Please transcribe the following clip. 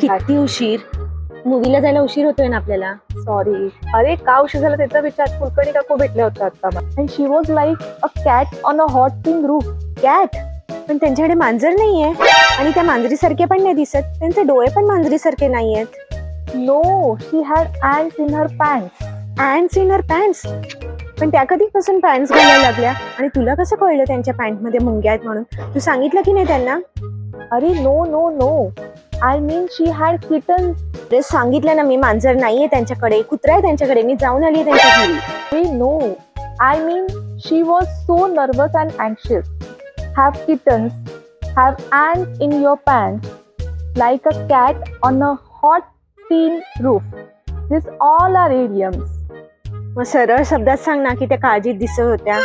किती उशीर, मूवीला जायला उशीर होतोय ना आपल्याला. सॉरी. अरे का उशीर झाला त्याचा विचार. कुलकर्णी काकू भेटले होते आता मला. She was like a cat on a hot thing roof. Cat? पण त्यांच्याकडे मांजर नाहीये आणि त्या मांजरीसारखे पण नाही दिसत. त्यांचे डोळे पण मांजरीसारखे नाहीयेत. No, she had ants in her pants. Pants in her pants? पण त्या कधीपासून पॅन्ट्स घालायला लागल्या आणि तुला कसं कळलं त्यांच्या पॅन्ट मध्ये मुंग्या आहेत म्हणून? तू सांगितलं की नाही त्यांना? अरे no no no, I mean she had kittens. अरे सांगितलं ना मी, मांजर नाहीये त्यांच्याकडे, कुत्रा आहे त्यांच्याकडे. मी जाऊन आली त्यांच्या घरी. अरे no, I mean she was so nervous and anxious. Have kittens, have ants in your pants, like a cat on a hot tin roof. This all are idioms. मग सरळ शब्दात सांग ना की त्या काळजीत दिसत होत्या.